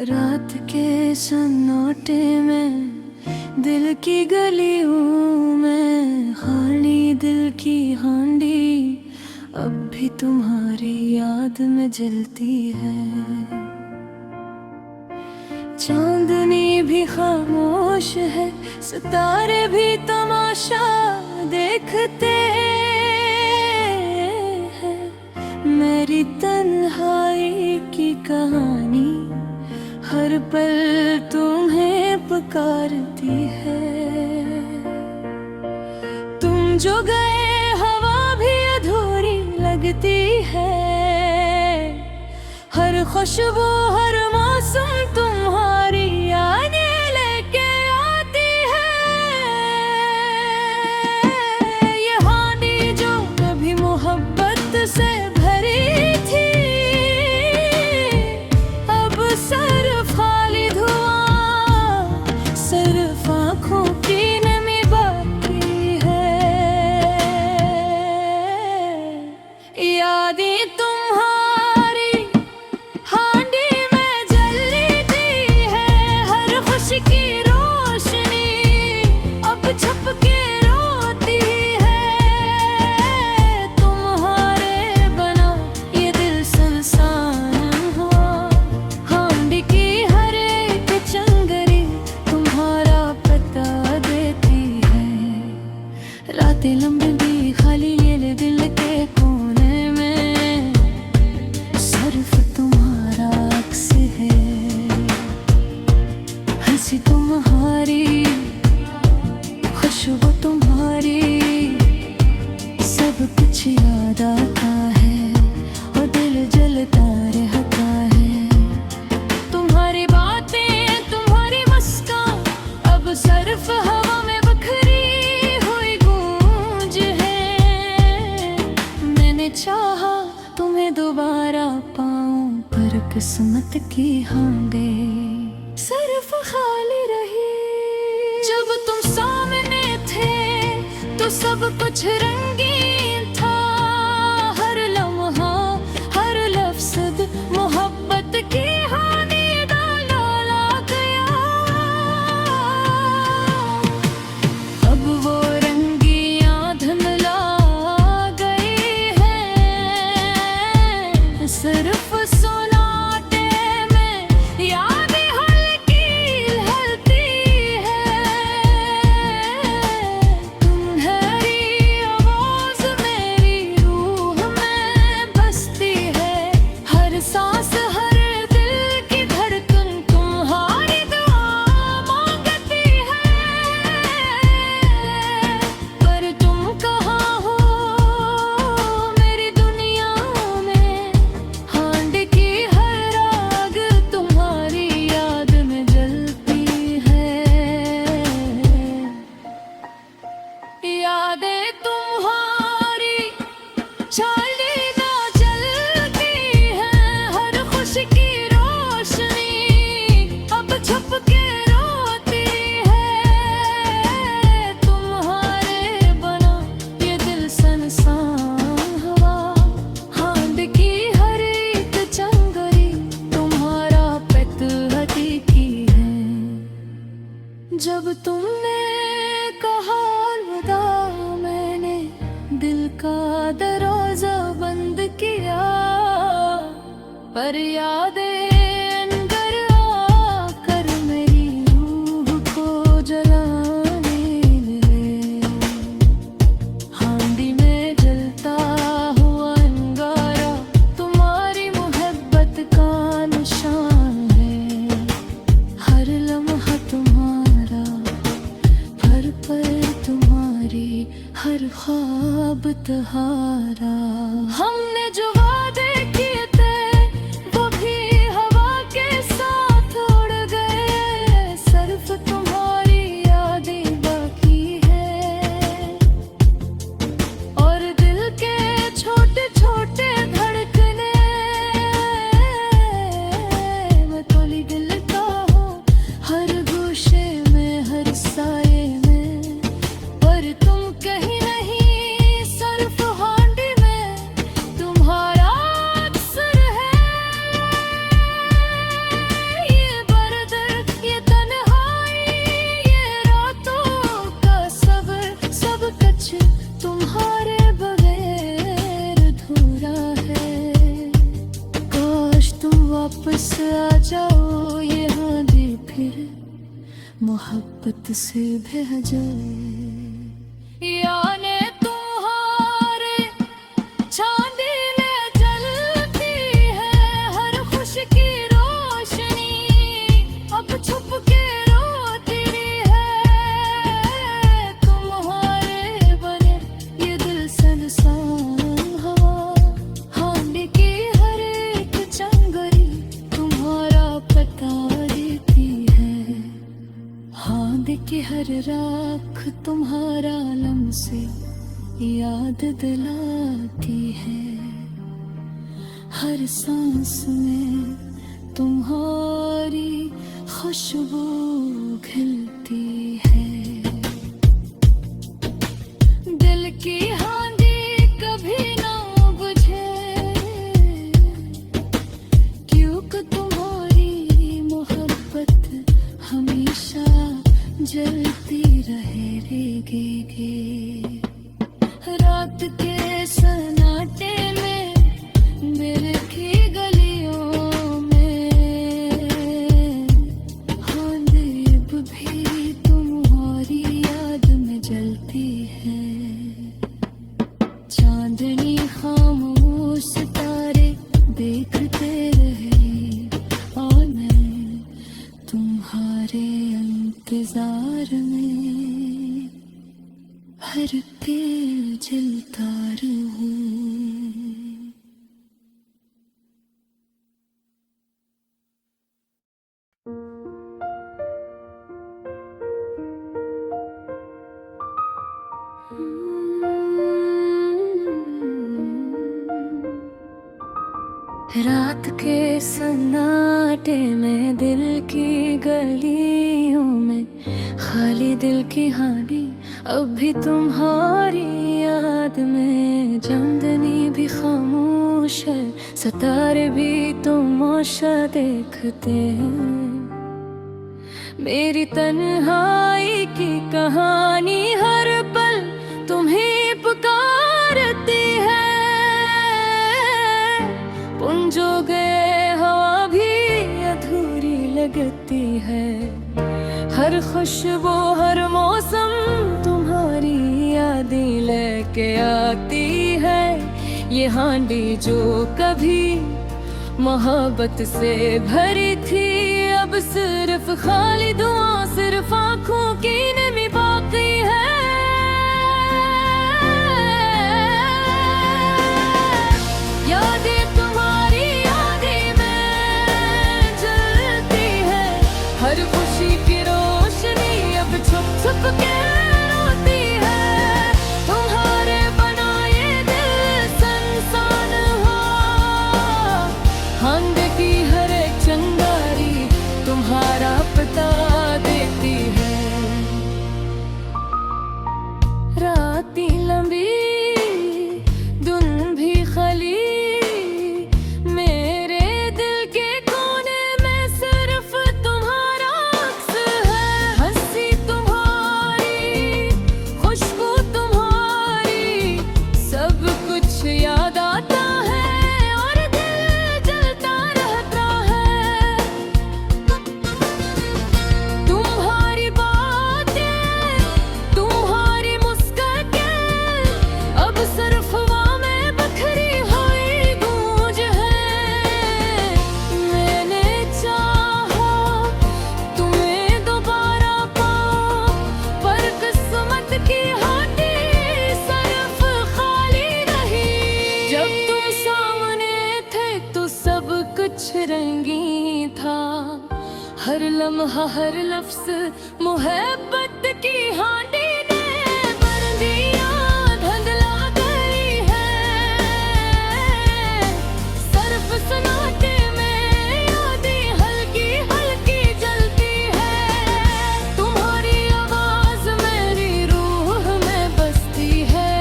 रात के सन्नाटे में दिल की गली हूँ मैं, खाली दिल की हांडी अब भी तुम्हारी याद में जलती है। चांदनी भी खामोश है, सितारे भी तमाशा देखते हैं। मेरी तन्हाई की कहानी हर पल तुम्हें पुकारती है। तुम जो गए हवा भी अधूरी लगती है, हर खुशबू हर मौसम तुम्हारी आने लेके आती है। ये हांडी जो कभी मोहब्बत से भरी थी, अब सिर्फ खाली धुआं, सिर्फ आँखों की नमी बाकी है। यादें तुम्हारी हांडी में जल रही है, हर खुशी की रोशनी अब छुप के रोती है। तुम्हारे बना ये दिल सुनसान हुआ, हांडी की हर एक चंगरी तुम्हारा पता देती है। रातें लंबी भी खाली ये दिल के कोने में सिर्फ तुम्हारा अक्स है। हंसी तुम्हारी, खुशबू तुम्हारी, सब कुछ याद आता है और दिल जलता रहता है। तुम्हारी बातें तुम्हारी मुस्कान अब सिर्फ हवा में बिखरी हुई गूंज है। मैंने चाहा तुम्हें दोबारा पाऊं, पर किस्मत की हांडी सिर्फ खाली रही। जब तुम सामने थे तो सब कुछ रंगीन था, हर लम्हा हर लफ्ज़ मोहब्बत की हांडी डाला गया। अब वो रंगियां धुंधला गई है, सिर्फ सोनाटे में यादें हल्की हलती है। तुम्हारी आवाज़ मेरी रूह में बसती है, हर सांस हर दिल की धड़कन तुम्हारी दुआ मांगती है। पर तुम कहाँ हो मेरी दुनिया में, हांडी की हर आग तुम्हारी याद में जलती है। यादें तुम्हारी चालीदा जलती हैं, हर खुशी की रोशनी अब छुप के रोती है। तुम्हारे बना ये दिल सुनसान हुआ, हांडी की हर एक चंगरी तुम्हारा पेट हकीकी है। जब तुमने कहा अलविदा, मैंने दिल का दरवाजा बंद किया, पर यादें अंदर आकर मेरी रूह को जलाने लगे। हांडी में जलता हुआ अंगारा तुम्हारी मोहब्बत का निशान है। हर लम्हा तुम्हारा, हर पल तुम्हारी, हर ख्वाब तुम्हारा। हमने जो वादे किए थे वो भी हवा के साथ उड़ गए, सिर्फ तुम्हारी यादें बाकी है। और दिल के छोटे छोटे धड़कने मैं तोली दिल का हूँ, हर गोशे में हर साये में, पर तुम कहीं नहीं, सिर्फ हांडी में तुम्हारा मोहब्बत से बह जाए। याने तुम्हारे चांदी में जलती है हर खुश की रोशनी, अब छुप के रोती है। तुम्हारे बने ये दिल संसान हवा, हांडी की हर एक चंगरी तुम्हारा पता देती है। हांड की हर राख तुम्हारा लम्से याद दिलाती है। हर सांस में तुम्हारी खुशबू खिलती है। दिल की हांडी कभी ना बुझे, क्योंकि तुम्हारी मोहब्बत हमेशा जलती रहेगी। रात के सन्नाटे में दिल की गलियों में, हाँ दीप भी तुम्हारी याद में जलती है। चांदनी खामोश सितारे देखते रहे और मैं तुम्हारे इंतजार में हर पल जलता रहूं। रात के सन्नाटे में दिल की गलियों में खाली दिल की हांडी अब भी तुम्हारी याद में। चांदनी भी खामोश है, सितारे भी तमाशा देखते हैं। मेरी तन्हाई की कहानी हर पल तुम्हें पुकारती है। पुंजो गए हवा भी अधूरी लगती है। हर खुशबू हर मौसम तुम्हारी यादें लेके आती है। ये हांडी जो कभी मोहब्बत से भरी थी, अब सिर्फ खाली दुआ, सिर्फ आंखों की नमी बाकी है। यादें तुम्हारी यादें में जलती है, हर खुशी की रोशनी अब छुप छुप के रोती है। तुम्हारे बनाए दिल संसान हो, हांड की हर एक चंगारी तुम्हारा पता देती है। राती लंबी धुन भी खली, मेरे दिल के कोने में सिर्फ तुम्हारा अक्स है। हंसी तुम्हारी, खुशबू तुम्हारी, सब कुछ याद आता है और दिल जलता रहता है। तुम्हारी बातें, तुम्हारी मुस्कान अब सिर्फ हवा में बखरी हुई गूंज है। मैंने चाहा तुम्हें दोबारा पाऊं, पर किस्मत की हांडी सिर्फ खाली रही। जब तुम सामने थे तो सब कुछ रंगीन था, हर लम्हा हर लफ्ज मोहब्बत की हांडी ने भर दिया, धुंधला गई है। सिर्फ सन्नाटे में यादें हल्की हल्की जलती है। तुम्हारी आवाज मेरी रूह में बसती है।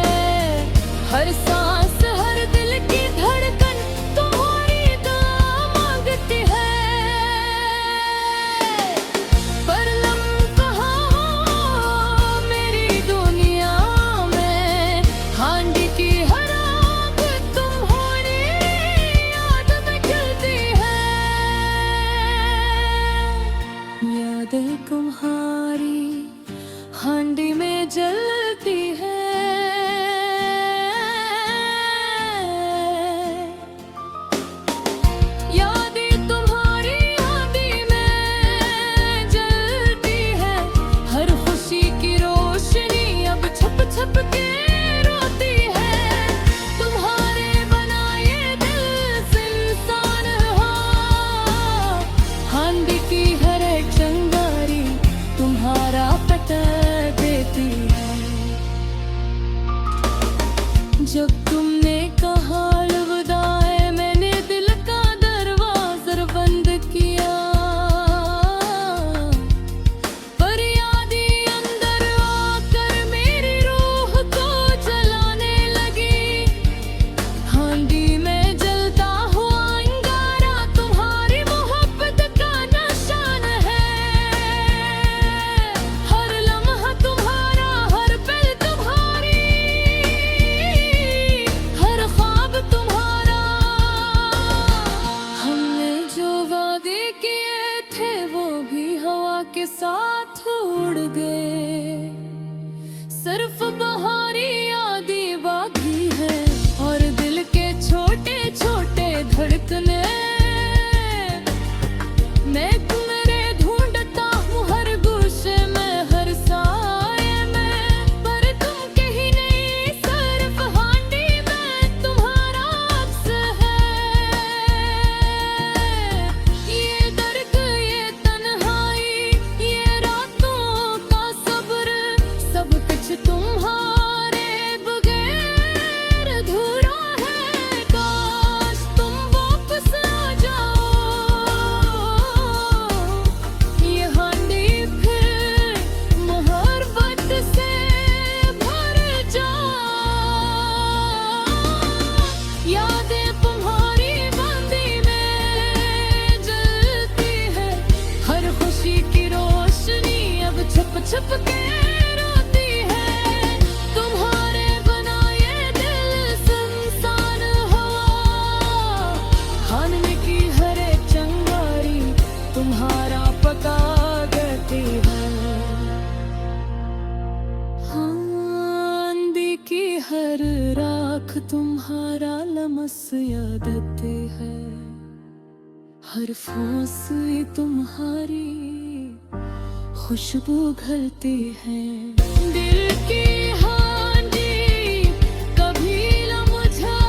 हर सांस हर दिल की धड़कन तुम्हारी दुआ मांगती है। पर लम्हा मेरी दुनिया तुम्हारी हांडी में जलती है। यादें तुम्हारी हांडी में जलती है। हर खुशी की रोशनी अब छप छप के रोती है। तुम्हारे बनाए दिल से इंसान हो, हांडी की हर एक चंगारी तुम्हारा पता देती है। जब तुमने कहा अलविदा है, मैंने दिल का दरवाज़ा बंद किया। पर यादें अंदर आकर मेरी रूह को जलाने लगी। हांडी में जलता हुआ अंगारा तुम्हारी मोहब्बत का निशान है। हर लम्हा तुम्हारा, हर पल तुम्हारी, हर ख्वाब तुम्हारा। हमने जो वादे किए थे वो भी हवा के साथ उड़ गए। सिर्फ तुम्हारी यादें बाकी है और दिल के छोटे छोटे धड़कने। मैं तुम्हें ढूंढता हूँ हर गोशे में, हर साये में, पर तुम कहीं नहीं। सिर्फ हांडी में तुम्हारा अक्स है। ये दर्द, ये तन्हाई, ये रातों का सब्र, सब कुछ तुम्हारे बगैर अधूरा है। काश तुम वापस आ जाओ, ये हांडी फिर मोहब्बत से भर जाए। यादें तुम्हारी बांदी में जलती है। हर खुशी की रोशनी अब छप छप के रोती है। तुम्हारे बनाए दिल से इंसान हो, हांडी की हर एक चंगारी तुम्हारा पता देती है। हांडी की हर राख तुम्हारा लमस याद आती है। हर फूंसी तुम्हारी खुशबू घलती है। दिल की हांडी कभी न मुझा,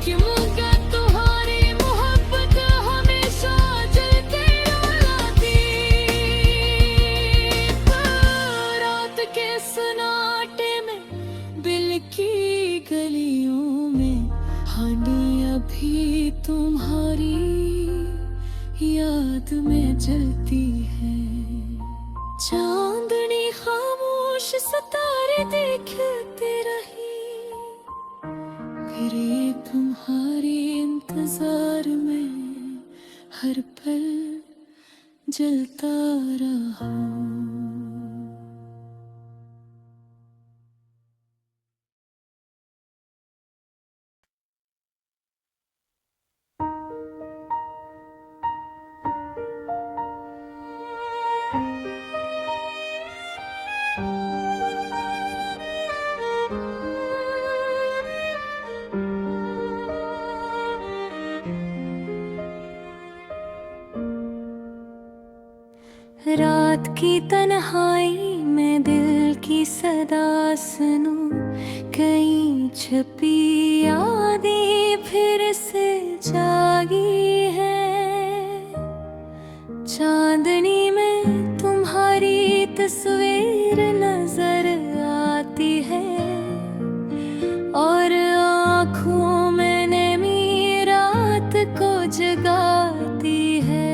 क्योंकि तुम्हारी मोहब्बत हमेशा जलती रहती। रात के सन्नाटे में, दिल की गलियों में, हांडी अभी तुम्हारी याद में जलती है। चांदनी खामोश सितारे देखते रही, फिर ये तुम्हारे इंतजार में हर पल जलता रहा। रात की तन्हाई में दिल की सदा सुनूं, कहीं छपी यादें फिर से जागी है। चांदनी में तुम्हारी तस्वीर नजर आती है और आँखों में नमी रात को जगाती है।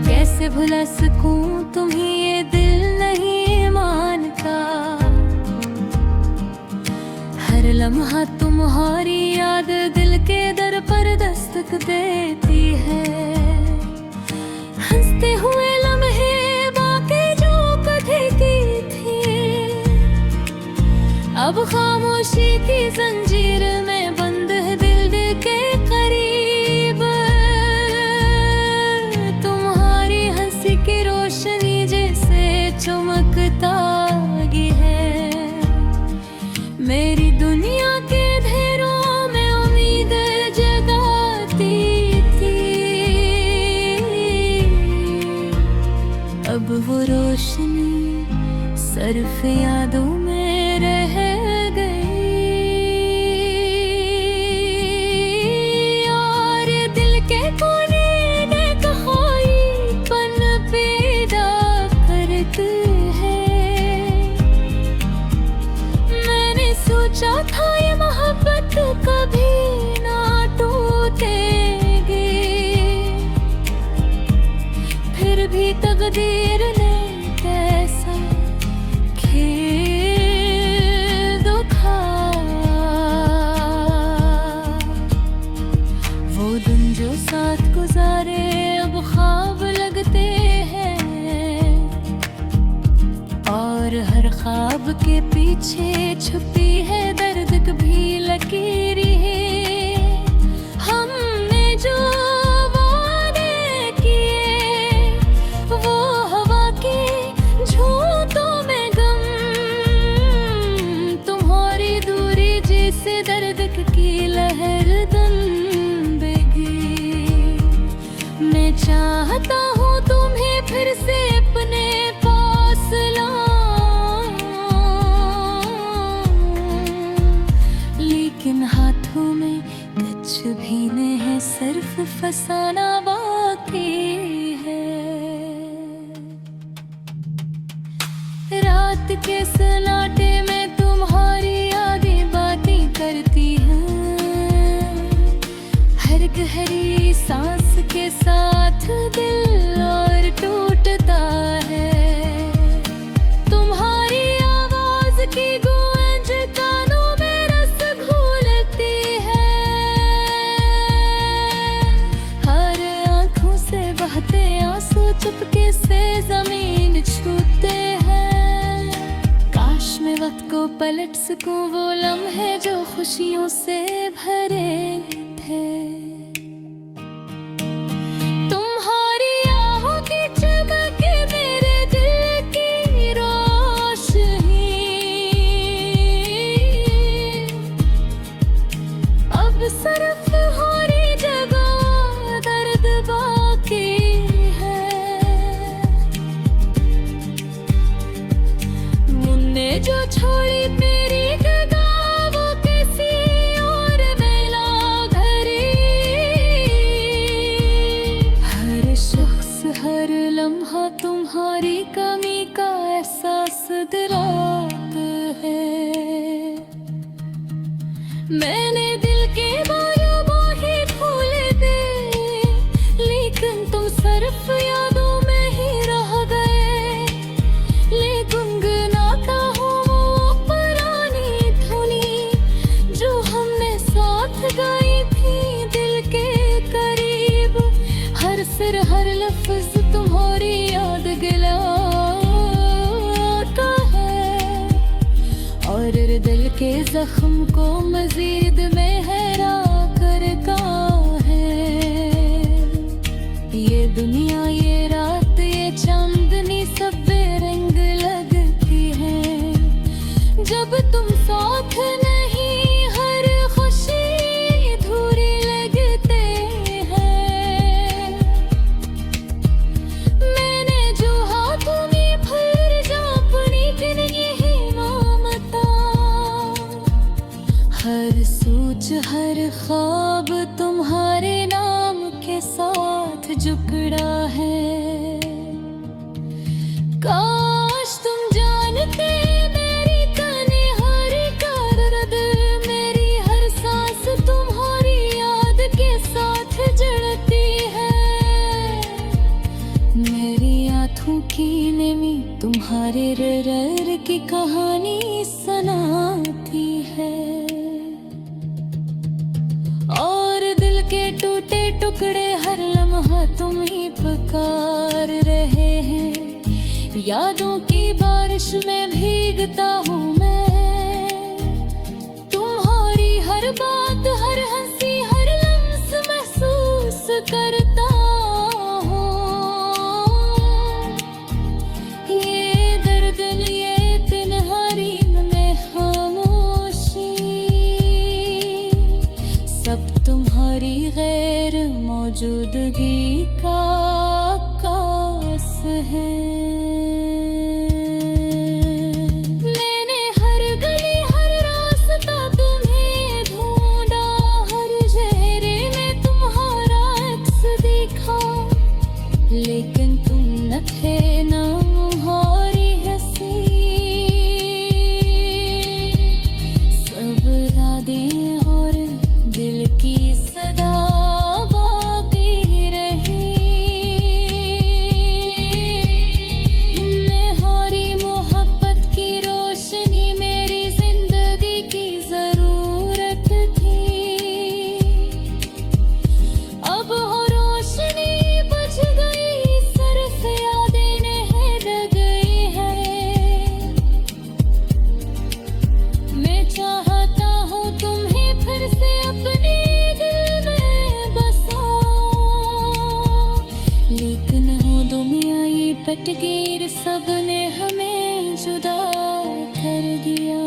कैसे भुला सकूं तुम्हें, ये दिल नहीं मानता। हर लम्हा तुम्हारी याद दिल के दर पर दस्तक देती है। हंसते हुए लम्हे बाकी जो कभी की थी, अब खामोशी की जंजीर में बंद है दिल के करीब। तागी है। मेरी दुनिया के अंधेरों में उम्मीद जगाती थी, अब वो रोशनी सिर्फ यादों में रह गई। और दिल के कोने में कहाईपन पैदा करते हैं। मैंने सोचा था ये मोहब्बत कभी ना टूटेगी, फिर भी तकदीर ने कैसा खेल दिखाया। वो दिन जो साथ गुजारे अब ख्वाब लगते हैं, और हर ख्वाब के पीछे छुपी है दर्द कभी लकीरी है। हमने जो वादे किए वो हवा के झूठों में गम, तुम्हारी दूरी जैसे दर्द की लहर दम बेगी। मैं चाहता हूँ तुम्हें फिर से अपने पास लाऊं, लेकिन हाथों में कुछ भी नहीं है, सिर्फ फसाना बाकी है। रात के सन्नाटे में तुम्हारी यादें बातें करती हैं, हर गहरी सांस के साथ दिल और टूटता है। तुम्हारी आवाज की गूंज कानों में रस घोलती है, हर आंखों से बहते आंसू चुपके से जमीन छूते हैं। काश मैं वक्त को पलट सकूं, वो लम्हे जो खुशियों से भरे थे। तुम्हारी आहों की चमक मेरे दिल की रोशनी, अब सिर्फ हमारी जगह दर्द बाकी है। मुन्ने जो छोड़ी मेरी जगह वो किसी और मिला घरी। हर शख्स हर लम्हा तुम्हारी कमी का एहसास दिलाता है। मैंने दिल के बारियों ही खोल दे, लेकिन तुम सिर्फ यादों में ही रह गए। ले गुनगुनाता हूँ वो पुरानी धुनी जो हमने साथ गाई थी दिल के करीब। हर सिर हर लफ्ज तुम्हारी याद गिलाता है, और दिल के जख्म को मजीद मेहरा करता है। ये दुनिया ये रात ये चांदनी सब बेरंग लगती है, जब तुम साथ नहीं हर खुशी अधूरी लगते हैं। मैंने जो हाथों में भर जा अपनी फिर यही ममता, हर सोच हर ख्वाब तुम्हारे नाम के साथ जुकड़ा है। काश तुम जानते मेरी तन्हाई का दर्द, मेरी हर सांस तुम्हारी याद के साथ जड़ती है। मेरी आँखों की नमी तुम्हारे रर की कहानी सुनाती है, और दिल के टूटे टुकड़े हर लम्हा तुम ही पुकार रहे हैं। यादों की बारिश में भीगता हूँ मैं, तुम्हारी हर बात हर हंसी हर लम्स महसूस करता हूँ। ये दर्द मौजूदगी का आकाश है। मैंने हर गली हर रास्ता तुम्हें ढूंढा, हर चेहरे में तुम्हारा अक्स देखा, लेकिन तुम न थे ना तुम्हारी हंसी। सब यादें और दिल की सदा बाकी रही। मैं हारी मोहब्बत की रोशनी मेरी जिंदगी की जरूरत थी। अब हो रोशनी बुझ गई, सिर्फ यादें रह गई है। मैं चाहता हूँ तुम्हें फिर से अपने दिल में बसाऊं, लेकिन हो दुनिया ये पटगीर, सबने हमें जुदा कर दिया।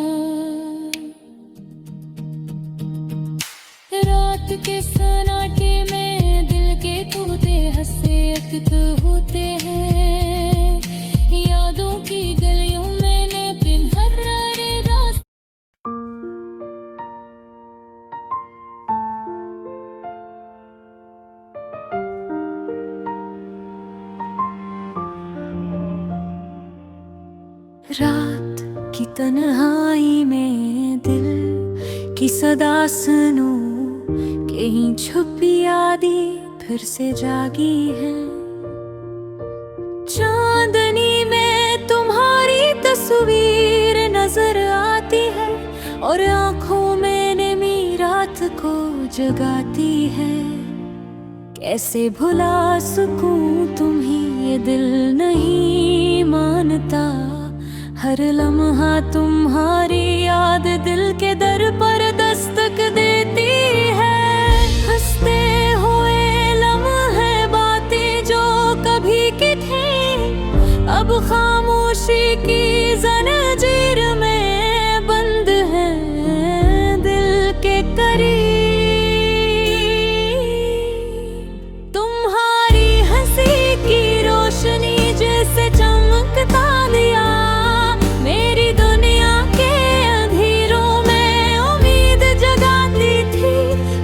रात के सन्नाटे में दिल के तोते हंसे अकत होते हैं। यादों की गलियों में ने दिन हर रात। रात की तन्हाई में दिल की सदा सुनूं, कहीं छुपी यादें फिर से जागी है। चांदनी में तुम्हारी तस्वीर नजर आती है, और आंखों में नमी रात को जगाती है। कैसे भुला सकूं तुम्हें ये दिल नहीं मानता, हर लम्हा तुम्हारी याद दिल के दर पर दस्तक देती है। हंसते हुए लम्हे बातें जो कभी की थी, अब खामोशी की जंजीर में बंद हैं दिल के करीब। तुम्हारी हंसी की रोशनी जैसे चमकता दिया, मेरी दुनिया के अंधेरों में उम्मीद जगाती थी।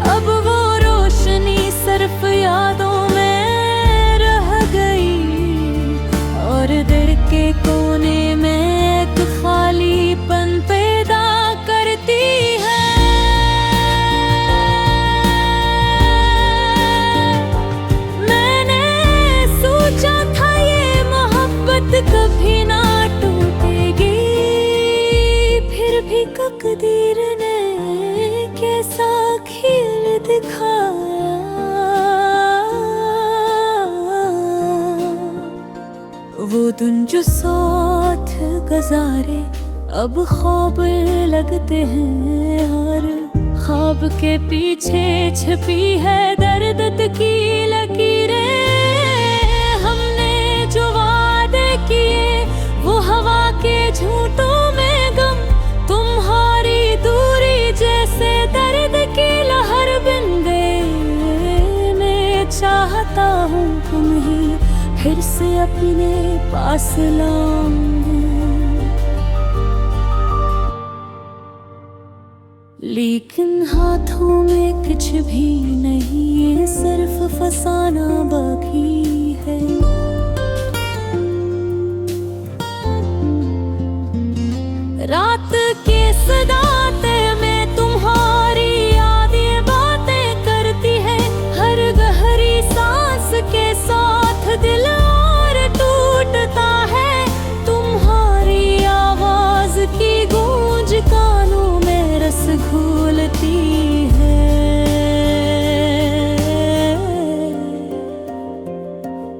अब वो रोशनी सिर्फ यादों में रह गई, और दिल के कोने में एक खालीपन पैदा करती है। मैंने सोचा था ये मोहब्बत कभी ना टूटेगी, फिर भी तकदीर ने कैसा खेल दिखाया। वो दिन जो साथ गुजारे अब ख्वाब लगते हैं, और ख्वाब के पीछे छिपी है दर्द की लकीरें। हमने जो वादे किए वो हवा के झूठों में गम, तुम्हारी दूरी जैसे दर्द की लहर बन गए। मैं चाहता हूँ तुम्हें फिर से अपने पास लाऊं, लेकिन हाथों में कुछ भी नहीं, ये सिर्फ फसाना बाकी है। रात के सन्नाटे में तुम्हारी यादें बातें करती है, हर गहरी सांस के साथ दिल और टूटता है। तुम्हारी आवाज की गूंज कानों में रस घोलती है,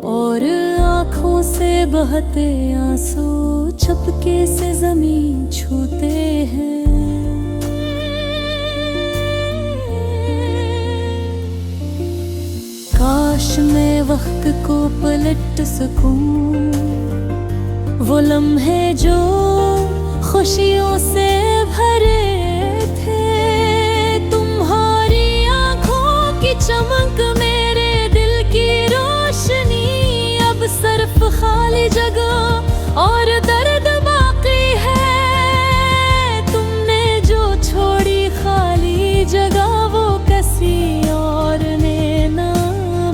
और आँखों से बहते आंसू चुपके से जमीन छूते हैं। काश मैं वक्त को पलट सकूं, वो लम्हे जो खुशियों से भरे थे। तुम्हारी आंखों की चमक मेरे दिल खाली जगह और दर्द बाकी है। तुमने जो छोड़ी खाली जगह वो किसी और ने ना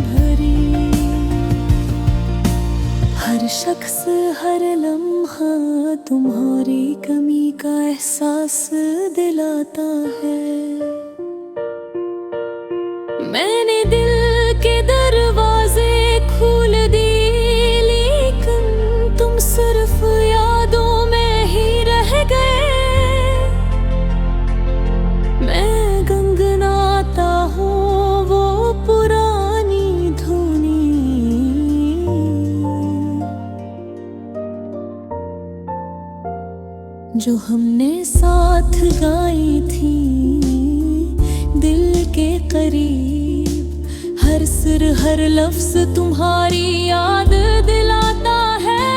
भरी। हर शख्स हर लम्हा तुम्हारी कमी का एहसास दिलाता है। मैंने दिल के दरवाजे खोल दिए, लेकिन तुम सिर्फ यादों में ही रह गए। मैं गुनगुनाता हूँ वो पुरानी धुनी जो हमने साथ गाई थी दिल के करीब। हर सुर हर लफ्ज तुम्हारी याद दिलाता है,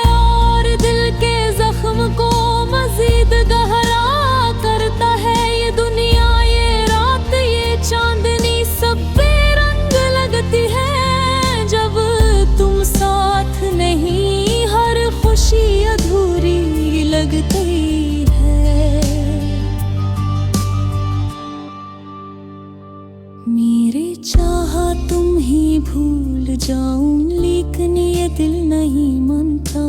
और दिल के जख्म को मजीद गहरा करता है। ये दुनिया, ये रात, ये चांदनी सब बेरंग लगती है जब तुम साथ नहीं। हर खुशी अधूरी लगती है। मेरे चाहा तुम ही भूल जाऊं, लेकिन ये दिल नहीं मानता।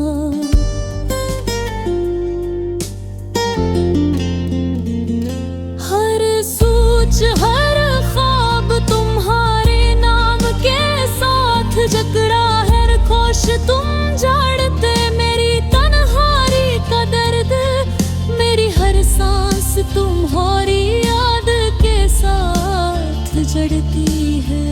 हर सोच हर ख्वाब तुम्हारे नाम के साथ जकड़ा है। खुश तुम जानते मेरी तन्हाई का दर्द, मेरी हर सांस तुम्हारी याद के साथ जड़ती है।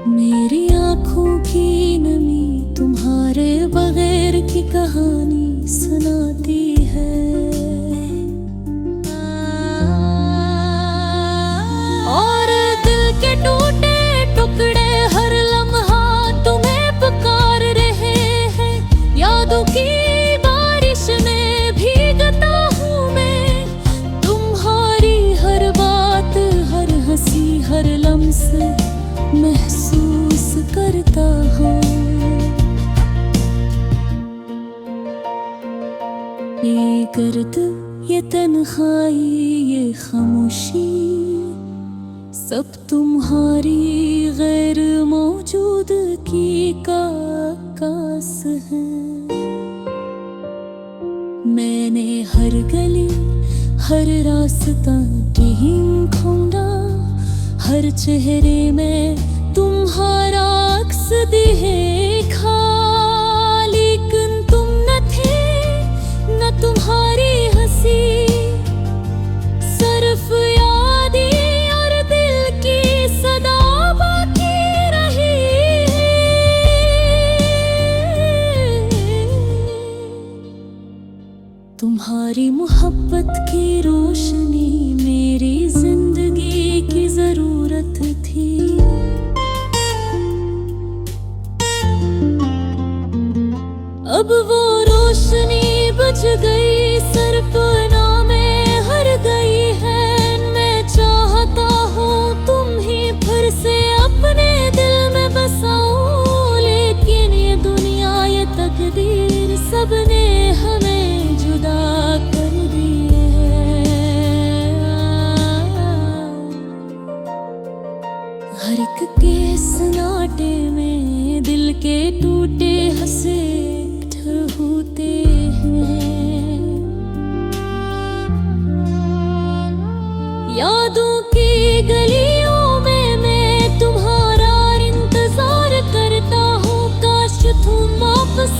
मेरी आँखों की नमी तुम्हारे बगैर की कहानी सुनाती है। और दिल के टूटे टुकड़े हर लम्हा तुम्हें पुकार रहे हैं। यादों की बारिश में भीगता हूँ मैं, तुम्हारी हर बात हर हंसी हर लम्स महसूस करता हूँ। ये गर्द, ये तन्हाई, ये खामोशी सब तुम्हारी गैर मौजूदगी का आकाश है। मैंने हर गली हर रास्ता ढूंढा, हर चेहरे में तुम्हारा अक्स देखा, लेकिन तुम न थे न तुम्हारी हंसी। सिर्फ यादें और दिल की सदा बाकी रही। तुम्हारी मोहब्बत की रोशनी मेरी जिंदगी की जरूरत थी। अब वो रोशनी बुझ गई, सपना में हर गई है। मैं चाहता हूँ तुम ही फिर से अपने दिल में बसाओ, लेकिन ये दुनिया ये तकदीर सबने हमें जुदा कर दिए है। हर एक के सन्नाटे में दिल के टूटे हंसे होते हैं। यादों की गलियों में मैं तुम्हारा इंतजार करता हूँ। काश तुम वापस